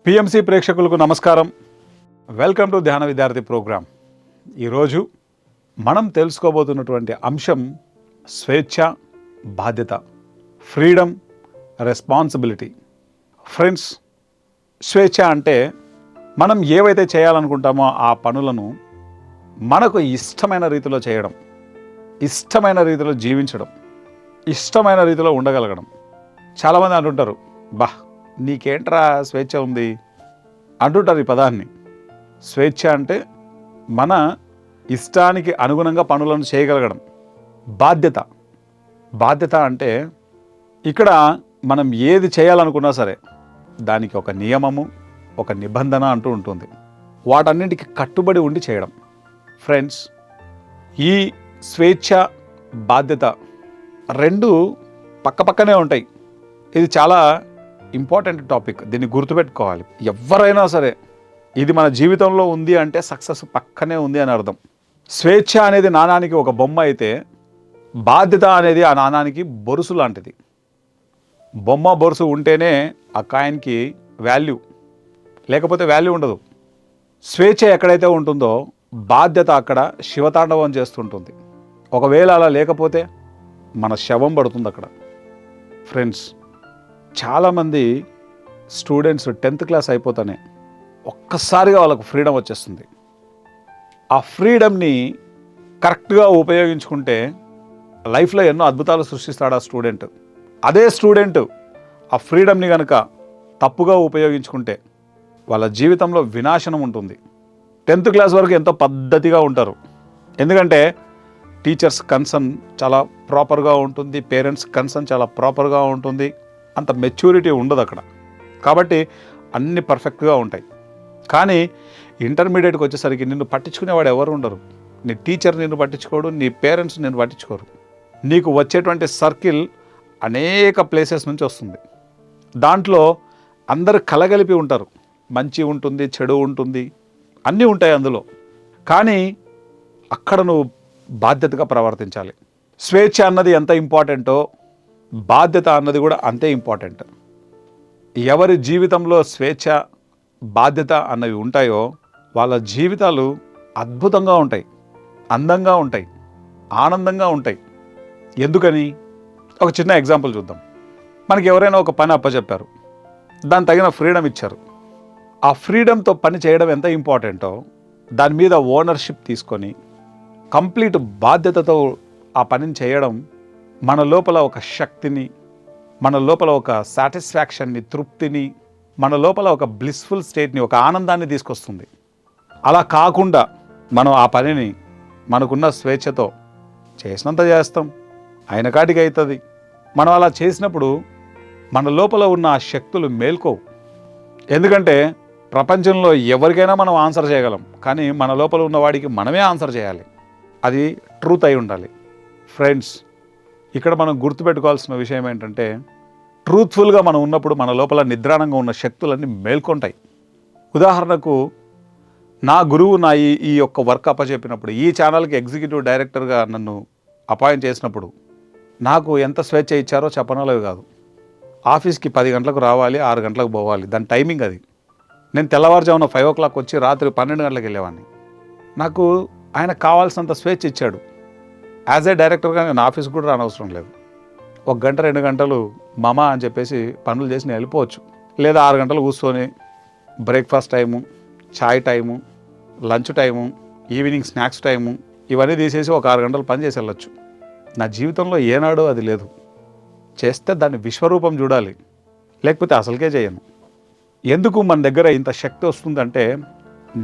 PMC ప్రేక్షకులకు నమస్కారం. Welcome to ధ్యాన విద్యార్థి ప్రోగ్రాం. ఈరోజు మనం తెలుసుకోబోతున్నటువంటి అంశం స్వేచ్ఛ, బాధ్యత, ఫ్రీడమ్, రెస్పాన్సిబిలిటీ. ఫ్రెండ్స్, స్వేచ్ఛ అంటే మనం ఏవైతే చేయాలనుకుంటామో ఆ పనులను మనకు ఇష్టమైన రీతిలో చేయడం, ఇష్టమైన రీతిలో జీవించడం, ఇష్టమైన రీతిలో ఉండగలగడం. చాలామంది అంటుంటారు, నీకేంట్రా స్వేచ్ఛ ఉంది అంటుంటారు ఈ పదాన్ని. స్వేచ్ఛ అంటే మన ఇష్టానికి అనుగుణంగా పనులను చేయగలగడం. బాధ్యత అంటే ఇక్కడ మనం ఏది చేయాలనుకున్నా సరే దానికి ఒక నియమము, ఒక నిబంధన అంటూ ఉంటుంది. వాటన్నింటికి కట్టుబడి ఉండి చేయడం. ఫ్రెండ్స్, ఈ స్వేచ్ఛ, బాధ్యత రెండు పక్కపక్కనే ఉంటాయి. ఇది చాలా ఇంపార్టెంట్ టాపిక్. దీన్ని గుర్తుపెట్టుకోవాలి. ఎవరైనా సరే ఇది మన జీవితంలో ఉంది అంటే సక్సెస్ పక్కనే ఉంది అని అర్థం. స్వేచ్ఛ అనేది నాణానికి ఒక బొమ్మ అయితే బాధ్యత అనేది ఆ నాణానికి బొరుసు లాంటిది. బొమ్మ బొరుసు ఉంటేనే ఆ కాయిన్కి వాల్యూ, లేకపోతే వాల్యూ ఉండదు. స్వేచ్ఛ ఎక్కడైతే ఉంటుందో బాధ్యత అక్కడ శివతాండవం చేస్తుంటుంది. ఒకవేళ అలా లేకపోతే మన శవం పడుతుంది అక్కడ. ఫ్రెండ్స్, చాలామంది స్టూడెంట్స్ 10th క్లాస్ అయిపోతానే ఒక్కసారిగా వాళ్ళకు ఫ్రీడమ్ వచ్చేస్తుంది. ఆ ఫ్రీడమ్ని కరెక్ట్గా ఉపయోగించుకుంటే లైఫ్లో ఎన్నో అద్భుతాలు సృష్టిస్తాడు ఆ స్టూడెంట్. అదే స్టూడెంట్ ఆ ఫ్రీడమ్ని కనుక తప్పుగా ఉపయోగించుకుంటే వాళ్ళ జీవితంలో వినాశనం ఉంటుంది. 10th క్లాస్ వరకు ఎంతో పద్ధతిగా ఉంటారు. ఎందుకంటే టీచర్స్ కన్సర్న్ చాలా ప్రాపర్గా ఉంటుంది, పేరెంట్స్ కన్సర్న్ చాలా ప్రాపర్గా ఉంటుంది. అంత మెచ్యూరిటీ ఉండదు అక్కడ. కాబట్టి అన్నీ పర్ఫెక్ట్గా ఉంటాయి. కానీ ఇంటర్మీడియట్కి వచ్చేసరికి నిన్ను పట్టించుకునేవాడు ఎవరు ఉండరు. నీ టీచర్ నిన్ను పట్టించుకోడు, నీ పేరెంట్స్ నిన్ను పట్టించుకోరు. నీకు వచ్చేటువంటి సర్కిల్ అనేక ప్లేసెస్ నుంచి వస్తుంది. దాంట్లో అందరు కలగలిపి ఉంటారు. మంచి ఉంటుంది, చెడు ఉంటుంది, అన్నీ ఉంటాయి అందులో. కానీ అక్కడ నువ్వు బాధ్యతగా ప్రవర్తించాలి. స్వేచ్ఛ అన్నది ఎంత ఇంపార్టెంటో బాధ్యత అన్నది కూడా అంతే ఇంపార్టెంట్. ఎవరి జీవితంలో స్వేచ్ఛ, బాధ్యత అన్నవి ఉంటాయో వాళ్ళ జీవితాలు అద్భుతంగా ఉంటాయి, అందంగా ఉంటాయి, ఆనందంగా ఉంటాయి. ఎందుకని? ఒక చిన్న ఎగ్జాంపుల్ చూద్దాం. మనకి ఎవరైనా ఒక పని అప్పచెప్పారు, దాని తగిన ఫ్రీడమ్ ఇచ్చారు. ఆ ఫ్రీడమ్తో పని చేయడం ఎంత ఇంపార్టెంటో దాని మీద ఓనర్షిప్ తీసుకొని కంప్లీట్ బాధ్యతతో ఆ పనిని చేయడం మన లోపల ఒక శక్తిని, మన లోపల ఒక సాటిస్ఫాక్షన్ని, తృప్తిని, మన లోపల ఒక బ్లిస్ఫుల్ స్టేట్ని, ఒక ఆనందాన్ని తీసుకొస్తుంది. అలా కాకుండా మనం ఆ పనిని మనకున్న స్వేచ్ఛతో చేసినంత చేస్తాం, అయిన కాటికి అవుతుంది. మనం అలా చేసినప్పుడు మన లోపల ఉన్న ఆ శక్తులు మేల్కోవు. ఎందుకంటే ప్రపంచంలో ఎవరికైనా మనం ఆన్సర్ చేయగలం, కానీ మన లోపల ఉన్న వాడికి మనమే ఆన్సర్ చేయాలి. అది ట్రూత్ అయి ఉండాలి. ఫ్రెండ్స్, ఇక్కడ మనం గుర్తుపెట్టుకోవాల్సిన విషయం ఏంటంటే ట్రూత్ఫుల్గా మనం ఉన్నప్పుడు మన లోపల నిద్రాణంగా ఉన్న శక్తులన్నీ మేల్కొంటాయి. ఉదాహరణకు నా గురువు ఈ యొక్క వర్క్ అప్పచెప్పినప్పుడు, ఈ ఛానల్కి ఎగ్జిక్యూటివ్ డైరెక్టర్గా నన్ను అపాయింట్ చేసినప్పుడు నాకు ఎంత స్వేచ్ఛ ఇచ్చారో చెప్పనలేవు కాదు. ఆఫీస్కి 10 గంటలకు రావాలి, 6 గంటలకు పోవాలి. దాని టైమింగ్ అది. నేను తెల్లవారుజామున 5 o'clock వచ్చి రాత్రి 12 గంటలకు వెళ్ళేవాడిని. నాకు ఆయన కావాల్సినంత స్వేచ్ఛ ఇచ్చాడు. యాజ్ ఏ డైరెక్టర్గా నేను ఆఫీస్కి కూడా రానవసరం లేదు. 1 గంట 2 గంటలు మామ అని చెప్పేసి పనులు చేసి నేను వెళ్ళిపోవచ్చు. లేదా 6 గంటలు కూర్చొని బ్రేక్ఫాస్ట్ టైము, చాయ్ time, lunch time, evening snacks time ఇవన్నీ తీసేసి ఒక 6 గంటలు పని చేసి వెళ్ళొచ్చు. నా జీవితంలో ఏనాడో అది లేదు. చేస్తే దాన్ని విశ్వరూపం చూడాలి, లేకపోతే అసలుకే చేయను. ఎందుకు మన దగ్గర ఇంత శక్తి వస్తుందంటే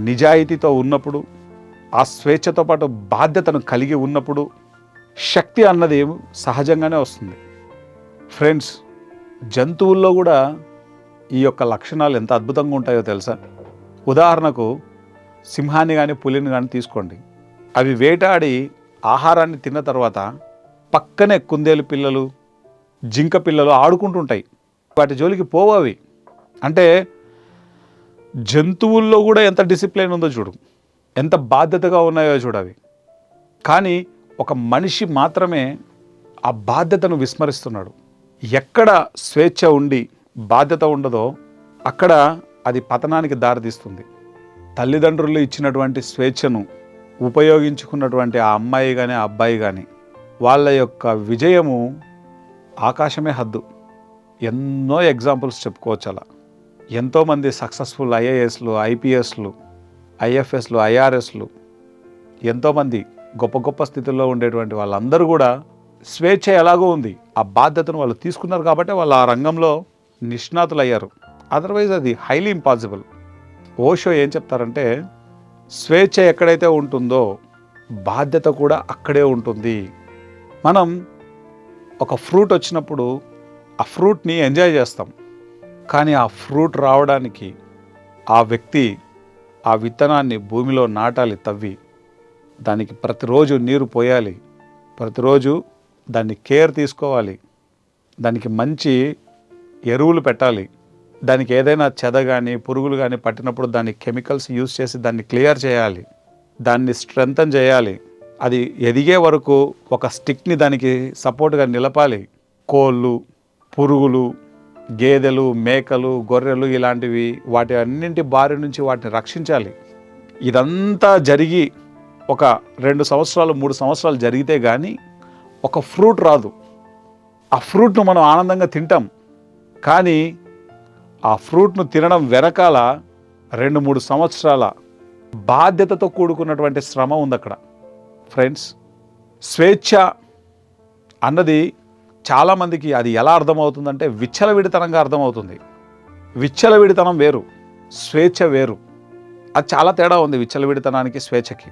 నిజాయితీతో ఉన్నప్పుడు, ఆ స్వేచ్ఛతో పాటు బాధ్యతను కలిగి ఉన్నప్పుడు శక్తి అన్నది సహజంగానే వస్తుంది. ఫ్రెండ్స్, జంతువుల్లో కూడా ఈ యొక్క లక్షణాలు ఎంత అద్భుతంగా ఉంటాయో తెలుసా? ఉదాహరణకు సింహాన్ని కానీ పులిని కానీ తీసుకోండి. అవి వేటాడి ఆహారాన్ని తిన్న తర్వాత పక్కనే కుందేలు పిల్లలు, జింక పిల్లలు ఆడుకుంటుంటాయి. వాటి జోలికి పోవవి. అంటే జంతువుల్లో కూడా ఎంత డిసిప్లిన్ ఉందో చూడు, ఎంత బాధ్యతగా ఉన్నాయో చూడవి. కానీ ఒక మనిషి మాత్రమే ఆ బాధ్యతను విస్మరిస్తున్నాడు. ఎక్కడ స్వేచ్ఛ ఉండి బాధ్యత ఉండదో అక్కడ అది పతనానికి దారితీస్తుంది. తల్లిదండ్రులు ఇచ్చినటువంటి స్వేచ్ఛను ఉపయోగించుకున్నటువంటి ఆ అమ్మాయి కానీ ఆ అబ్బాయి కానీ వాళ్ళ యొక్క విజయము ఆకాశమే హద్దు. ఎన్నో ఎగ్జాంపుల్స్ చెప్పుకోవచ్చు. అలా ఎంతోమంది సక్సెస్ఫుల్ ఐఏఎస్లు, ఐపీఎస్లు, ఐఎఫ్ఎస్లు, ఐఆర్ఎస్లు, ఎంతోమంది గొప్ప గొప్ప స్థితిలో ఉండేటువంటి వాళ్ళందరూ కూడా స్వేచ్ఛ ఎలాగో ఉంది, ఆ బాధ్యతను వాళ్ళు తీసుకున్నారు కాబట్టి వాళ్ళు ఆ రంగంలో నిష్ణాతులు అయ్యారు. అదర్వైజ్ అది హైలీ ఇంపాసిబుల్. ఓషో ఏం చెప్తారంటే, స్వేచ్ఛ ఎక్కడైతే ఉంటుందో బాధ్యత కూడా అక్కడే ఉంటుంది. మనం ఒక ఫ్రూట్ వచ్చినప్పుడు ఆ ఫ్రూట్ని ఎంజాయ్ చేస్తాం, కానీ ఆ ఫ్రూట్ రావడానికి ఆ వ్యక్తి ఆ విత్తనాన్ని భూమిలో నాటాలి, తవ్వి దానికి ప్రతిరోజు నీరు పోయాలి, ప్రతిరోజు దాన్ని కేర్ తీసుకోవాలి, దానికి మంచి ఎరువులు పెట్టాలి, దానికి ఏదైనా చెద కానీ పురుగులు కానీ పట్టినప్పుడు దాన్ని కెమికల్స్ యూజ్ చేసి దాన్ని క్లియర్ చేయాలి, దాన్ని స్ట్రెంథన్ చేయాలి, అది ఎదిగే వరకు ఒక స్టిక్ని దానికి సపోర్ట్గా నిలపాలి. కోళ్ళు, పురుగులు, గేదెలు, మేకలు, గొర్రెలు ఇలాంటివి వాటి అన్నింటి బారి నుంచి వాటిని రక్షించాలి. ఇదంతా జరిగి ఒక 2 సంవత్సరాలు 3 సంవత్సరాలు జరిగితే కానీ ఒక ఫ్రూట్ రాదు. ఆ ఫ్రూట్ను మనం ఆనందంగా తింటాం, కానీ ఆ ఫ్రూట్ను తినడం వెనకాల 2-3 సంవత్సరాల బాధ్యతతో కూడుకున్నటువంటి శ్రమ ఉంది అక్కడ. ఫ్రెండ్స్, స్వేచ్ఛ అన్నది చాలామందికి అది ఎలా అర్థమవుతుందంటే విచ్చలవిడితనంగా అర్థమవుతుంది. విచ్చలవిడితనం వేరు, స్వేచ్ఛ వేరు. అది చాలా తేడా ఉంది విచ్చలవిడితనానికి, స్వేచ్ఛకి.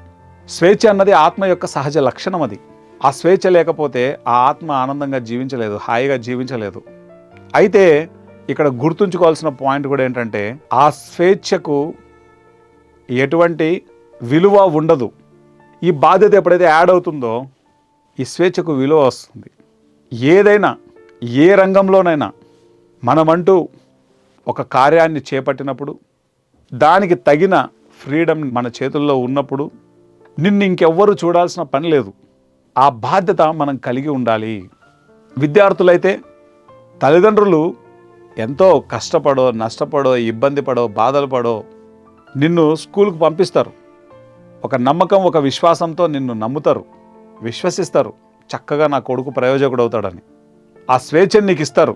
స్వేచ్ఛ అన్నది ఆత్మ యొక్క సహజ లక్షణం. అది ఆ స్వేచ్ఛ లేకపోతే ఆ ఆత్మ ఆనందంగా జీవించలేదు, హాయిగా జీవించలేదు. అయితే ఇక్కడ గుర్తుంచుకోవాల్సిన పాయింట్ కూడా ఏంటంటే, ఆ స్వేచ్ఛకు ఎటువంటి విలువ ఉండదు. ఈ బాధ్యత ఎప్పుడైతే యాడ్ అవుతుందో ఈ స్వేచ్ఛకు విలువ వస్తుంది. ఏదైనా ఏ రంగంలోనైనా మనమంటూ ఒక కార్యాన్ని చేపట్టినప్పుడు దానికి తగిన ఫ్రీడమ్ మన చేతుల్లో ఉన్నప్పుడు నిన్ను ఇంకెవ్వరూ చూడాల్సిన పని లేదు. ఆ బాధ్యత మనం కలిగి ఉండాలి. విద్యార్థులైతే తల్లిదండ్రులు ఎంతో కష్టపడో, నష్టపడో, ఇబ్బంది పడో, బాధలు పడో నిన్ను స్కూల్కి పంపిస్తారు. ఒక నమ్మకం, ఒక విశ్వాసంతో నిన్ను నమ్ముతారు, విశ్వసిస్తారు, చక్కగా నా కొడుకు ప్రయోజకుడు అవుతాడని. ఆ స్వేచ్ఛను నీకు ఇస్తారు.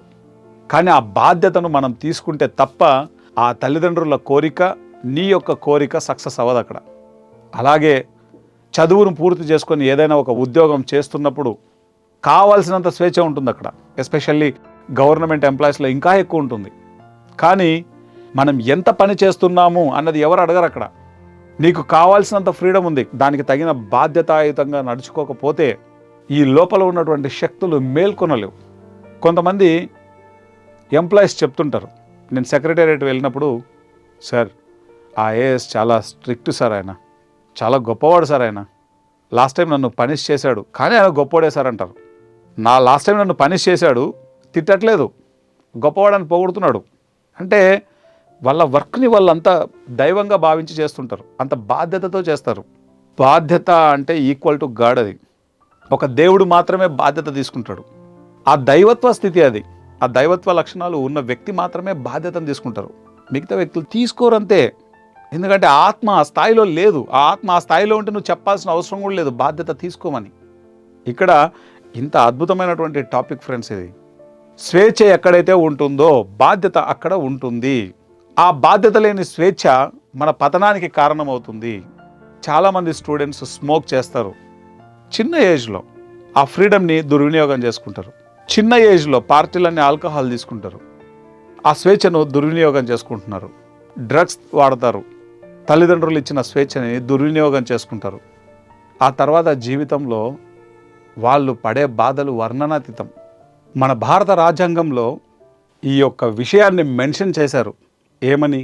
కానీ ఆ బాధ్యతను మనం తీసుకుంటే తప్ప ఆ తల్లిదండ్రుల కోరిక, నీ యొక్క కోరిక సక్సెస్ అవ్వదు అక్కడ. అలాగే చదువును పూర్తి చేసుకొని ఏదైనా ఒక ఉద్యోగం చేస్తున్నప్పుడు కావాల్సినంత స్వేచ్ఛ ఉంటుంది అక్కడ. ఎస్పెషల్లీ గవర్నమెంట్ ఎంప్లాయీస్లో ఇంకా ఎక్కువ ఉంటుంది. కానీ మనం ఎంత పని చేస్తున్నాము అన్నది ఎవరు అడగరు అక్కడ. నీకు కావాల్సినంత ఫ్రీడమ్ ఉంది, దానికి తగిన బాధ్యతాయుతంగా నడుచుకోకపోతే ఈ లోపల ఉన్నటువంటి శక్తులు మేల్కొనలేవు. కొంతమంది ఎంప్లాయీస్ చెప్తుంటారు, నేను సెక్రటేరియట్ వెళ్ళినప్పుడు, సార్ ఆ ఏఎస్ చాలా స్ట్రిక్ట్ సార్, ఆయన చాలా గొప్పవాడు సార్, ఆయన లాస్ట్ టైం నన్ను పనిష్ చేశాడు, కానీ ఆయన గొప్పవాడే సార్ అంటారు. లాస్ట్ టైం నన్ను పనిష్ చేశాడు, తిట్టట్లేదు, గొప్పవాడని పొగుడుతున్నాడు. అంటే వాళ్ళ వర్క్ని వాళ్ళంతా దైవంగా భావించి చేస్తుంటారు, అంత బాధ్యతతో చేస్తారు. బాధ్యత అంటే ఈక్వల్ టు గాడ్. అది ఒక దేవుడు మాత్రమే బాధ్యత తీసుకుంటాడు. ఆ దైవత్వ స్థితి అది. ఆ దైవత్వ లక్షణాలు ఉన్న వ్యక్తి మాత్రమే బాధ్యతను తీసుకుంటారు. మిగతా వ్యక్తులు తీసుకోరంతే. ఎందుకంటే ఆత్మ ఆ స్థాయిలో లేదు. ఆ ఆత్మ ఆ స్థాయిలో ఉంటే నువ్వు చెప్పాల్సిన అవసరం కూడా లేదు బాధ్యత తీసుకోమని. ఇక్కడ ఇంత అద్భుతమైనటువంటి టాపిక్ ఫ్రెండ్స్ ఇది. స్వేచ్ఛ ఎక్కడైతే ఉంటుందో బాధ్యత అక్కడ ఉంటుంది. ఆ బాధ్యత లేని స్వేచ్ఛ మన పతనానికి కారణమవుతుంది. చాలామంది స్టూడెంట్స్ స్మోక్ చేస్తారు చిన్న ఏజ్లో, ఆ ఫ్రీడమ్ని దుర్వినియోగం చేసుకుంటారు. చిన్న ఏజ్లో పార్టీలన్నీ ఆల్కహాల్ తీసుకుంటారు, ఆ స్వేచ్ఛను దుర్వినియోగం చేసుకుంటున్నారు. డ్రగ్స్ వాడతారు, తల్లిదండ్రులు ఇచ్చిన స్వేచ్ఛని దుర్వినియోగం చేసుకుంటారు. ఆ తర్వాత జీవితంలో వాళ్ళు పడే బాధలు వర్ణనాతీతం. మన భారత రాజ్యాంగంలో ఈ యొక్క విషయాన్ని మెన్షన్ చేశారు. ఏమని?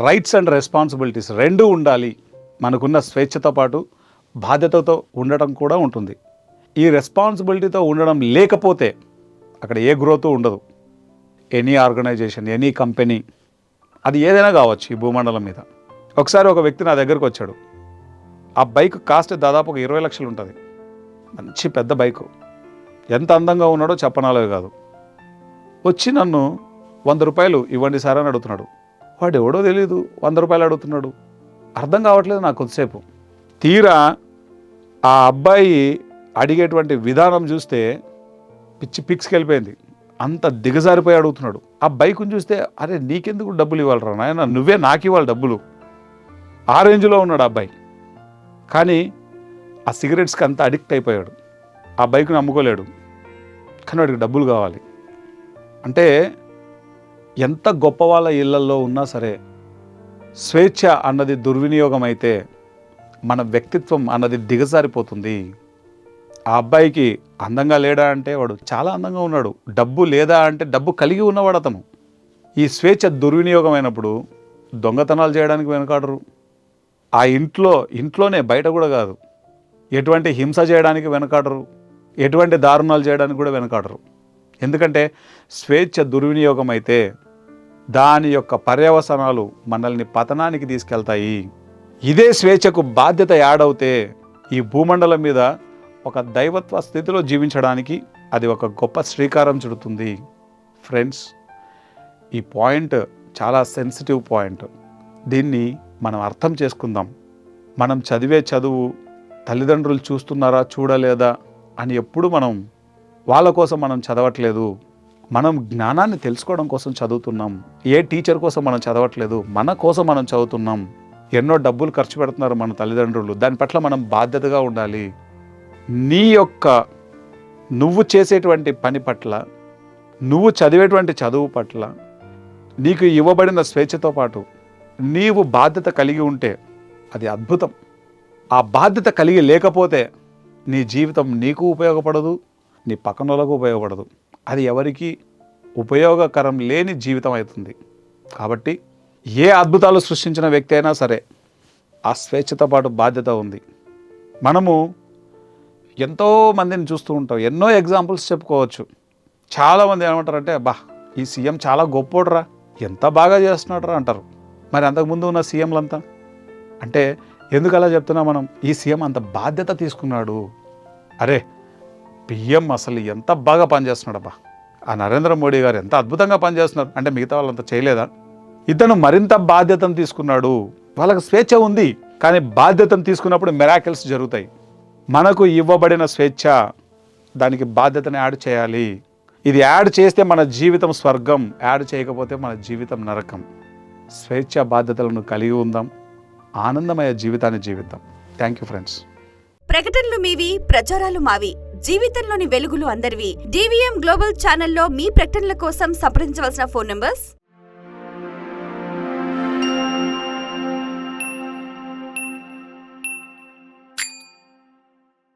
రైట్స్ అండ్ రెస్పాన్సిబిలిటీస్ రెండూ ఉండాలి. మనకున్న స్వేచ్ఛతో పాటు బాధ్యతతో ఉండటం కూడా ఉంటుంది. ఈ రెస్పాన్సిబిలిటీతో ఉండడం లేకపోతే అక్కడ ఏ గ్రోత్ ఉండదు. ఎనీ ఆర్గనైజేషన్, ఎనీ కంపెనీ, అది ఏదైనా కావచ్చు ఈ భూమండలం మీద. ఒకసారి ఒక వ్యక్తి నా దగ్గరకు వచ్చాడు. ఆ బైక్ కాస్ట్ దాదాపు ఒక 20 లక్షలు ఉంటుంది. మంచి పెద్ద బైకు. ఎంత అందంగా ఉన్నాడో చెప్పనాలో కాదు. వచ్చి నన్ను 100 రూపాయలు ఇవ్వండి సార్ అని అడుగుతున్నాడు. వాడు ఎవడో తెలియదు 100 రూపాయలు అడుగుతున్నాడు. అర్థం కావట్లేదు నాకు కొద్దిసేపు. తీరా ఆ అబ్బాయి అడిగేటువంటి విధానం చూస్తే పిచ్చి పిక్స్కి వెళ్ళిపోయింది. అంత దిగజారిపోయి అడుగుతున్నాడు. ఆ బైకుని చూస్తే అరే నీకెందుకు డబ్బులు ఇవ్వాలరా నాయన, నువ్వే నాకు ఇవ్వాలి డబ్బులు, ఆ రేంజ్లో ఉన్నాడు ఆ అబ్బాయి. కానీ ఆ సిగరెట్స్కి అంత అడిక్ట్ అయిపోయాడు. ఆ బైక్ను అమ్ముకోలేడు, కానీ వాడికి డబ్బులు కావాలి. అంటే ఎంత గొప్ప వాళ్ళ ఇళ్లల్లో ఉన్నా సరే స్వేచ్ఛ అన్నది దుర్వినియోగం అయితే మన వ్యక్తిత్వం అన్నది దిగజారిపోతుంది. ఆ అబ్బాయికి అందంగా లేడా అంటే వాడు చాలా అందంగా ఉన్నాడు. డబ్బు లేదా అంటే డబ్బు కలిగి ఉన్నవాడు అతను. ఈ స్వేచ్ఛ దుర్వినియోగం అయినప్పుడు దొంగతనాలు చేయడానికి వెనకాడరు. ఆ ఇంట్లోనే, బయట కూడా కాదు, ఎటువంటి హింస చేయడానికి వెనకాడరు, ఎటువంటి దారుణాలు చేయడానికి కూడా వెనకాడరు. ఎందుకంటే స్వేచ్ఛ దుర్వినియోగం అయితే దాని యొక్క పర్యవసనాలు మనల్ని పతనానికి తీసుకెళ్తాయి. ఇదే స్వేచ్ఛకు బాధ్యత యాడవుతే ఈ భూమండలం మీద ఒక దైవత్వ స్థితిలో జీవించడానికి అది ఒక గొప్ప శ్రీకారం చుడుతుంది. ఫ్రెండ్స్, ఈ పాయింట్ చాలా సెన్సిటివ్ పాయింట్. దీన్ని మనం అర్థం చేసుకుందాం. మనం చదివే చదువు తల్లిదండ్రులు చూస్తున్నారా చూడలేదా అని ఎప్పుడు మనం వాళ్ళ కోసం మనం చదవట్లేదు. మనం జ్ఞానాన్ని తెలుసుకోవడం కోసం చదువుతున్నాం. ఏ టీచర్ కోసం మనం చదవట్లేదు, మన కోసం మనం చదువుతున్నాం. ఎన్నో డబ్బులు ఖర్చు పెడుతున్నారు మన తల్లిదండ్రులు, దాని పట్ల మనం బాధ్యతగా ఉండాలి. నువ్వు చేసేటువంటి పని పట్ల, నువ్వు చదివేటువంటి చదువు పట్ల, నీకు ఇవ్వబడిన స్వేచ్ఛతో పాటు నీవు బాధ్యత కలిగి ఉంటే అది అద్భుతం. ఆ బాధ్యత కలిగి లేకపోతే నీ జీవితం నీకు ఉపయోగపడదు, నీ పక్కనోళ్ళకు ఉపయోగపడదు. అది ఎవరికి ఉపయోగకరం లేని జీవితం అవుతుంది. కాబట్టి ఏ అద్భుతాలు సృష్టించిన వ్యక్తి అయినా సరే ఆ స్వేచ్ఛతో పాటు బాధ్యత ఉంది. మనము ఎంతో మందిని చూస్తూ ఉంటాం, ఎన్నో ఎగ్జాంపుల్స్ చెప్పుకోవచ్చు. చాలామంది ఏమంటారంటే అబ్బా ఈ సీఎం చాలా గొప్పోడురా, ఎంత బాగా చేస్తున్నాడు రా అంటారు. మరి అంతకుముందు ఉన్న సీఎంలంతా అంటే ఎందుకు అలా చెప్తున్నా మనం? ఈ సీఎం అంత బాధ్యత తీసుకున్నాడు. అరే పిఎం అసలు ఎంత బాగా పనిచేస్తున్నాడబ్బా, ఆ నరేంద్ర మోడీ గారు ఎంత అద్భుతంగా పనిచేస్తున్నారు అంటే మిగతా వాళ్ళంతా చేయలేదా? ఇతను మరింత బాధ్యతను తీసుకున్నాడు. వాళ్ళకి స్వేచ్ఛ ఉంది, కానీ బాధ్యతను తీసుకున్నప్పుడు మిరాకిల్స్ జరుగుతాయి. మనకు ఇవ్వబడిన స్వేచ్ఛ, దానికి బాధ్యతను యాడ్ చేయాలి. ఇది యాడ్ చేస్తే మన జీవితం స్వర్గం, యాడ్ చేయకపోతే మన జీవితం నరకం. స్వేచ్ఛ బాధ్యతలను కలిగి ఉందాం, ఆనందమయ జీవితాన్ని జీవిద్దాం. Thank you friends. ప్రకటనలు మీవి, ప్రచారాలు మావి. జీవితంలోని వెలుగులు అందరివి. DVM గ్లోబల్ ఛానల్లో మీ ప్రకటనల కోసం సంప్రదించవలసిన ఫోన్ నంబర్స్